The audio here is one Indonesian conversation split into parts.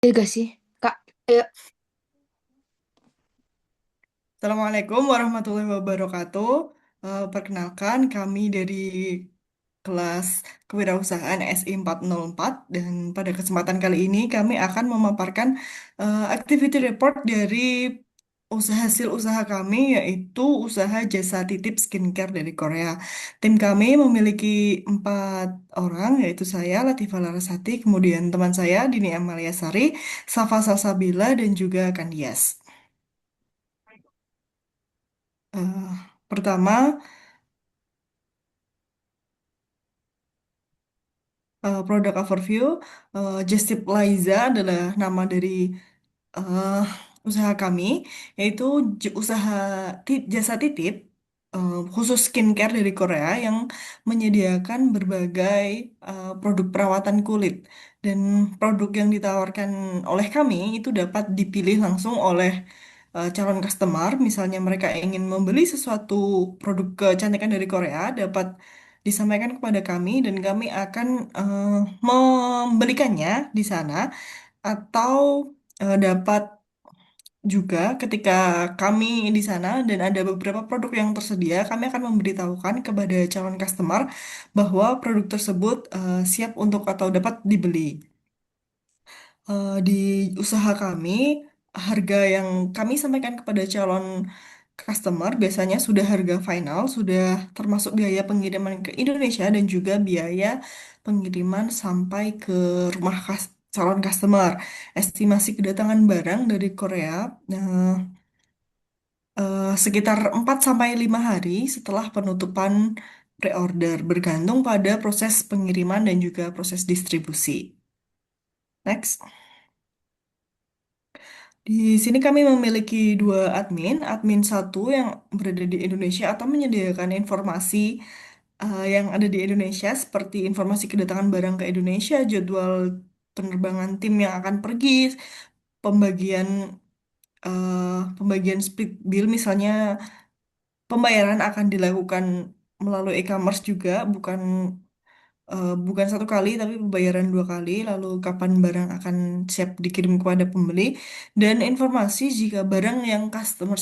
Iya gak sih, Kak? Ayo. Assalamualaikum warahmatullahi wabarakatuh. Perkenalkan kami dari kelas kewirausahaan SI 404 dan pada kesempatan kali ini kami akan memaparkan activity report dari hasil usaha kami yaitu usaha jasa titip skincare dari Korea. Tim kami memiliki 4 orang yaitu saya Latifah Larasati, kemudian teman saya Dini Amalia Sari, Safa Salsabila dan juga Kandias. Eh, Pertama, produk overview. Just Tip Liza adalah nama dari eh, usaha kami, yaitu usaha jasa titip khusus skincare dari Korea yang menyediakan berbagai produk perawatan kulit. Dan produk yang ditawarkan oleh kami itu dapat dipilih langsung oleh calon customer. Misalnya mereka ingin membeli sesuatu produk kecantikan dari Korea, dapat disampaikan kepada kami dan kami akan eh, membelikannya di sana atau dapat juga ketika kami di sana dan ada beberapa produk yang tersedia, kami akan memberitahukan kepada calon customer bahwa produk tersebut siap untuk atau dapat dibeli. Di usaha kami, harga yang kami sampaikan kepada calon customer biasanya sudah harga final, sudah termasuk biaya pengiriman ke Indonesia dan juga biaya pengiriman sampai ke rumah calon customer. Estimasi kedatangan barang dari Korea sekitar 4 sampai 5 hari setelah penutupan pre-order, bergantung pada proses pengiriman dan juga proses distribusi. Next. Di sini kami memiliki 2 admin. Admin satu yang berada di Indonesia atau menyediakan informasi yang ada di Indonesia seperti informasi kedatangan barang ke Indonesia, jadwal penerbangan tim yang akan pergi, pembagian pembagian split bill misalnya pembayaran akan dilakukan melalui e-commerce juga, bukan 1 kali tapi pembayaran 2 kali, lalu kapan barang akan siap dikirim kepada pembeli, dan informasi jika barang yang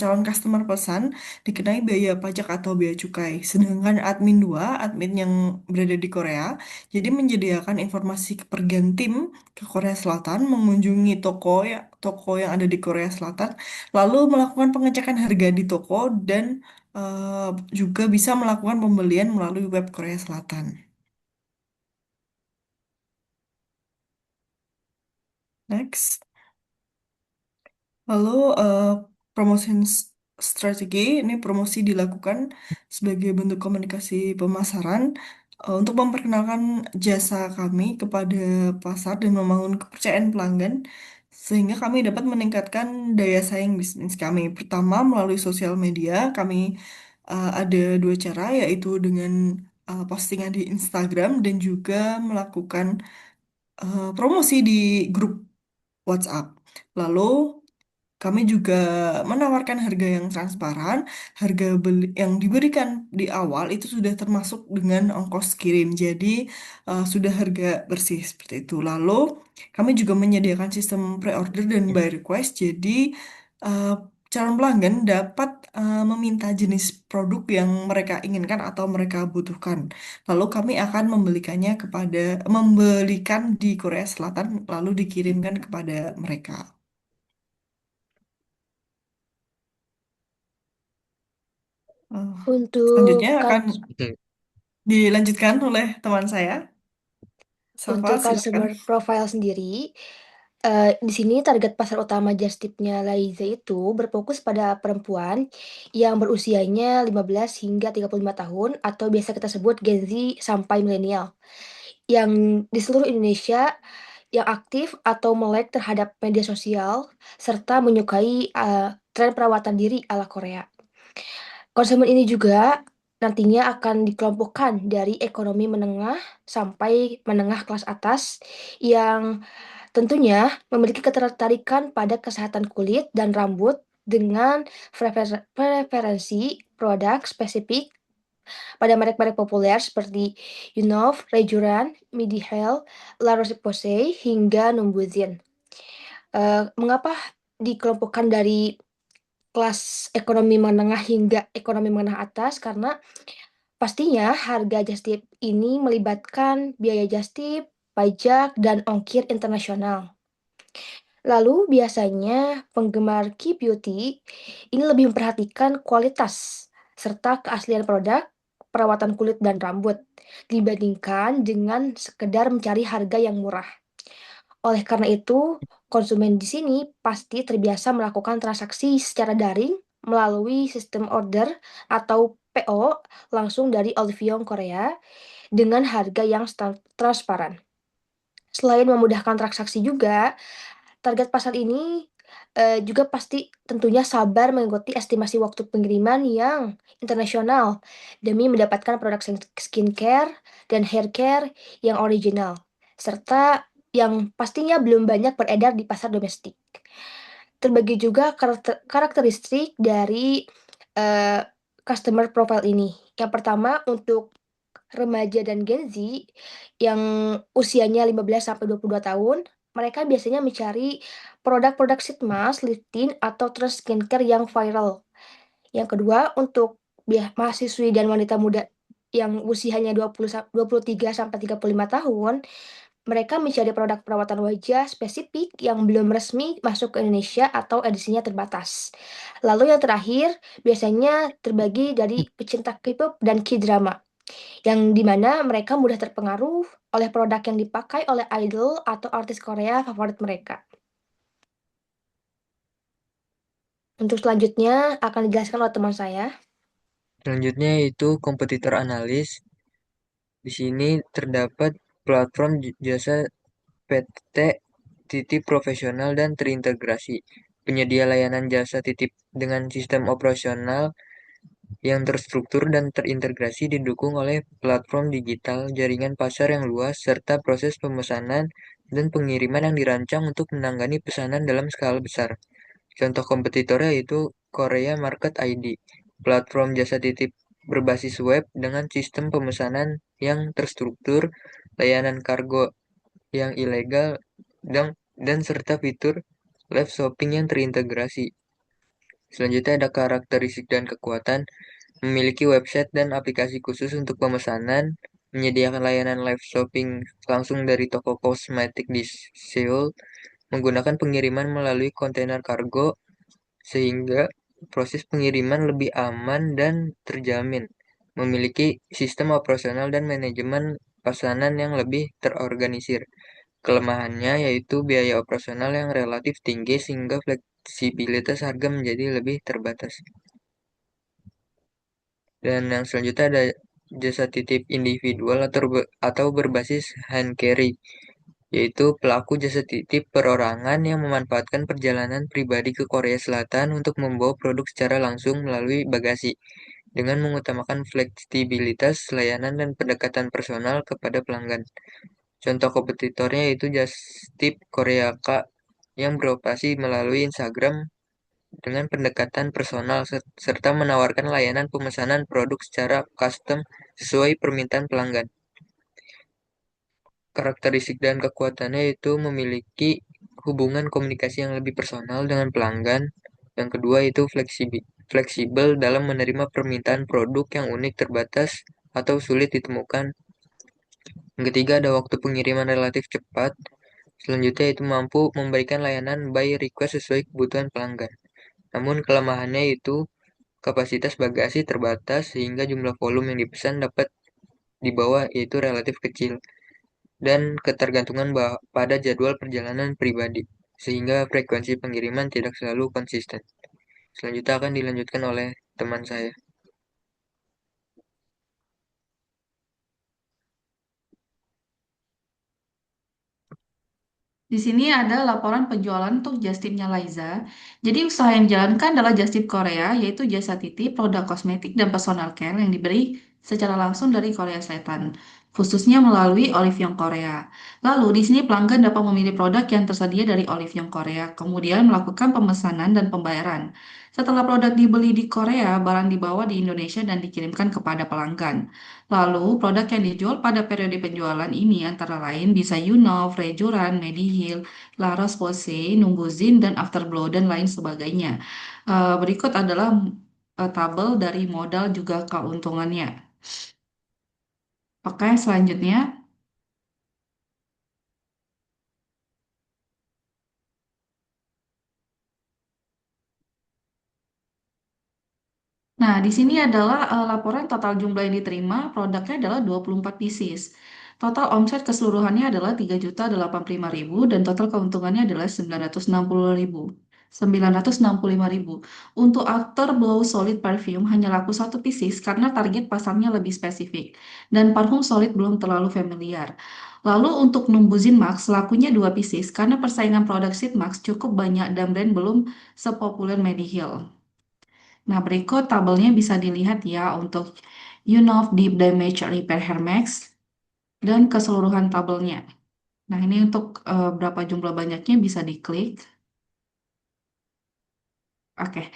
calon customer pesan dikenai biaya pajak atau biaya cukai. Sedangkan admin 2, admin yang berada di Korea, jadi menyediakan informasi kepergian tim ke Korea Selatan, mengunjungi toko yang ada di Korea Selatan, lalu melakukan pengecekan harga di toko dan eh, juga bisa melakukan pembelian melalui web Korea Selatan. Next. Lalu promotion strategi, ini promosi dilakukan sebagai bentuk komunikasi pemasaran untuk memperkenalkan jasa kami kepada pasar dan membangun kepercayaan pelanggan sehingga kami dapat meningkatkan daya saing bisnis kami. Pertama, melalui sosial media, kami ada 2 cara, yaitu dengan postingan di Instagram dan juga melakukan promosi di grup WhatsApp. Lalu kami juga menawarkan harga yang transparan, harga beli yang diberikan di awal itu sudah termasuk dengan ongkos kirim, jadi sudah harga bersih seperti itu. Lalu kami juga menyediakan sistem pre-order dan by request, jadi eh, calon pelanggan dapat meminta jenis produk yang mereka inginkan atau mereka butuhkan. Lalu kami akan membelikan di Korea Selatan, lalu dikirimkan kepada mereka. Eh, Selanjutnya Untuk akan Oke. dilanjutkan oleh teman saya, untuk Safa, customer silakan. profile sendiri, di sini target pasar utama Just Tip-nya Laize itu berfokus pada perempuan yang berusianya 15 hingga 35 tahun atau biasa kita sebut Gen Z sampai milenial, yang di seluruh Indonesia yang aktif atau melek terhadap media sosial serta menyukai tren perawatan diri ala Korea. Konsumen ini juga nantinya akan dikelompokkan dari ekonomi menengah sampai menengah kelas atas yang tentunya memiliki ketertarikan pada kesehatan kulit dan rambut dengan preferensi produk spesifik pada merek-merek populer seperti Unov, Rejuran, Mediheal, La Roche-Posay, hingga Numbuzin. Mengapa dikelompokkan dari kelas ekonomi menengah hingga ekonomi menengah atas? Karena pastinya harga just tip ini melibatkan biaya just tip, pajak, dan ongkir internasional. Lalu biasanya penggemar K-beauty ini lebih memperhatikan kualitas serta keaslian produk, perawatan kulit dan rambut dibandingkan dengan sekedar mencari harga yang murah. Oleh karena itu, konsumen di sini pasti terbiasa melakukan transaksi secara daring melalui sistem order atau PO langsung dari Olivia Korea dengan harga yang transparan. Selain memudahkan transaksi juga, target pasar ini, juga pasti tentunya sabar mengikuti estimasi waktu pengiriman yang internasional, demi mendapatkan produk skincare dan hair care yang original, serta yang pastinya belum banyak beredar di pasar domestik. Terbagi juga karakteristik dari, eee, customer profile ini. Yang pertama untuk remaja dan Gen Z yang usianya 15 sampai 22 tahun, mereka biasanya mencari produk-produk sheet mask, lip tint, atau trend skincare yang viral. Yang kedua, untuk mahasiswi dan wanita muda yang usianya 23 sampai 35 tahun, mereka mencari produk perawatan wajah spesifik yang belum resmi masuk ke Indonesia atau edisinya terbatas. Lalu yang terakhir, biasanya terbagi dari pecinta K-pop dan K-drama. Yang di mana mereka mudah terpengaruh oleh produk yang dipakai oleh idol atau artis Korea favorit mereka. Untuk selanjutnya akan dijelaskan oleh teman saya. Selanjutnya yaitu kompetitor analis. Di sini terdapat platform jasa PT titip profesional dan terintegrasi. Penyedia layanan jasa titip dengan sistem operasional yang terstruktur dan terintegrasi didukung oleh platform digital, jaringan pasar yang luas, serta proses pemesanan dan pengiriman yang dirancang untuk menangani pesanan dalam skala besar. Contoh kompetitornya yaitu Korea Market ID, platform jasa titip berbasis web dengan sistem pemesanan yang terstruktur, layanan kargo yang ilegal, dan serta fitur live shopping yang terintegrasi. Selanjutnya ada karakteristik dan kekuatan, memiliki website dan aplikasi khusus untuk pemesanan, menyediakan layanan live shopping langsung dari toko kosmetik di Seoul, menggunakan pengiriman melalui kontainer kargo, sehingga proses pengiriman lebih aman dan terjamin, memiliki sistem operasional dan manajemen pesanan yang lebih terorganisir. Kelemahannya yaitu biaya operasional yang relatif tinggi sehingga fleksibilitas harga menjadi lebih terbatas. Dan yang selanjutnya ada jasa titip individual atau berbasis hand carry, yaitu pelaku jasa titip perorangan yang memanfaatkan perjalanan pribadi ke Korea Selatan untuk membawa produk secara langsung melalui bagasi, dengan mengutamakan fleksibilitas layanan dan pendekatan personal kepada pelanggan. Contoh kompetitornya yaitu Justip Korea K yang beroperasi melalui Instagram dengan pendekatan personal serta menawarkan layanan pemesanan produk secara custom sesuai permintaan pelanggan. Karakteristik dan kekuatannya itu memiliki hubungan komunikasi yang lebih personal dengan pelanggan. Yang kedua itu fleksibel dalam menerima permintaan produk yang unik, terbatas, atau sulit ditemukan. Yang ketiga ada waktu pengiriman relatif cepat. Selanjutnya itu mampu memberikan layanan by request sesuai kebutuhan pelanggan. Namun kelemahannya itu kapasitas bagasi terbatas sehingga jumlah volume yang dipesan dapat dibawa yaitu relatif kecil, dan ketergantungan pada jadwal perjalanan pribadi sehingga frekuensi pengiriman tidak selalu konsisten. Selanjutnya akan dilanjutkan oleh teman saya. Di sini ada laporan penjualan untuk just tipnya Laiza. Jadi usaha yang dijalankan adalah just tip Korea, yaitu jasa titip produk kosmetik dan personal care yang diberi secara langsung dari Korea Selatan. khususnya melalui Olive Young Korea. Lalu, di sini pelanggan dapat memilih produk yang tersedia dari Olive Young Korea, kemudian melakukan pemesanan dan pembayaran. Setelah produk dibeli di Korea, barang dibawa di Indonesia dan dikirimkan kepada pelanggan. Lalu, produk yang dijual pada periode penjualan ini antara lain bisa Yunov, Rejuran, Mediheal, La Roche-Posay, Numbuzin, dan Afterglow, dan lain sebagainya. Berikut adalah tabel dari modal juga keuntungannya. Oke, selanjutnya. Nah, di sini adalah laporan total jumlah yang diterima, produknya adalah 24 pieces. Total omset keseluruhannya adalah 3.085.000 dan total keuntungannya adalah 960.000. 965.000. Untuk After Blow Solid Perfume hanya laku satu pieces karena target pasarnya lebih spesifik dan parfum solid belum terlalu familiar. Lalu untuk Numbuzin Max lakunya dua pieces karena persaingan produk Sheet Max cukup banyak dan brand belum sepopuler Mediheal. Nah, berikut tabelnya bisa dilihat ya untuk Unov Deep Damage Repair Hair Max dan keseluruhan tabelnya. Nah, ini untuk berapa jumlah banyaknya bisa diklik. Oke,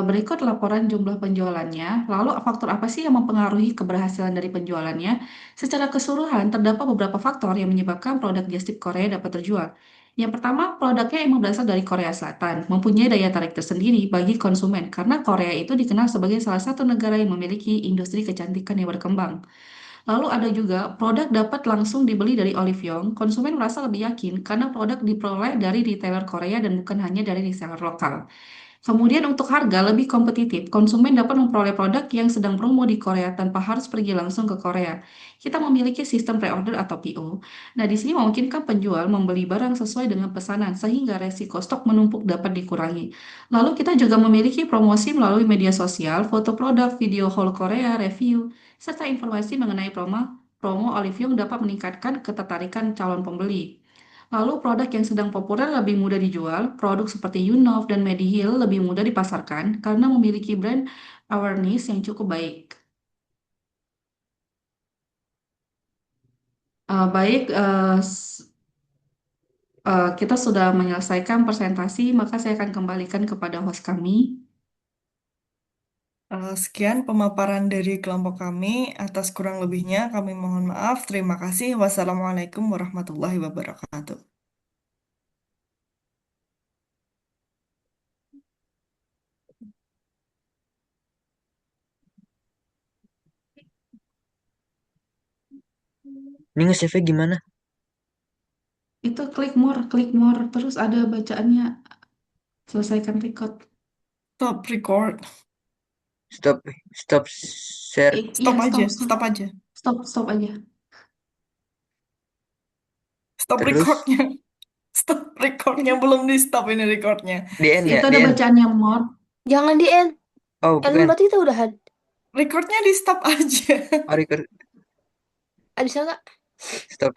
berikut laporan jumlah penjualannya. Lalu faktor apa sih yang mempengaruhi keberhasilan dari penjualannya? Secara keseluruhan, terdapat beberapa faktor yang menyebabkan produk Just Tip Korea dapat terjual. Yang pertama, produknya emang berasal dari Korea Selatan, mempunyai daya tarik tersendiri bagi konsumen, karena Korea itu dikenal sebagai salah satu negara yang memiliki industri kecantikan yang berkembang. Lalu ada juga produk dapat langsung dibeli dari Olive Young, konsumen merasa lebih yakin karena produk diperoleh dari retailer Korea dan bukan hanya dari reseller lokal. Kemudian untuk harga lebih kompetitif, konsumen dapat memperoleh produk yang sedang promo di Korea tanpa harus pergi langsung ke Korea. Kita memiliki sistem pre-order atau PO. Nah, di sini memungkinkan penjual membeli barang sesuai dengan pesanan sehingga resiko stok menumpuk dapat dikurangi. Lalu kita juga memiliki promosi melalui media sosial, foto produk, video haul Korea, review, serta informasi mengenai promo Olive Young dapat meningkatkan ketertarikan calon pembeli. Lalu produk yang sedang populer lebih mudah dijual, produk seperti Yunov dan Mediheal lebih mudah dipasarkan karena memiliki brand awareness yang cukup baik. Baik, kita sudah menyelesaikan presentasi, maka saya akan kembalikan kepada host kami. Sekian pemaparan dari kelompok kami. Atas kurang lebihnya kami mohon maaf. Terima kasih. Wassalamualaikum warahmatullahi wabarakatuh. Ini nge-save gimana? Itu klik more, terus ada bacaannya, selesaikan record. Stop record. Stop, stop share. Iya, Stop aja. Stop aja. stop aja. Stop Terus recordnya. Stop recordnya. Belum di stop ini recordnya. di end ya, Itu di ada end. bacaannya more. Jangan di end. Oh, End bukan. berarti kita udahan. Recordnya di stop aja. Oh, record. Bisa nggak? Stop.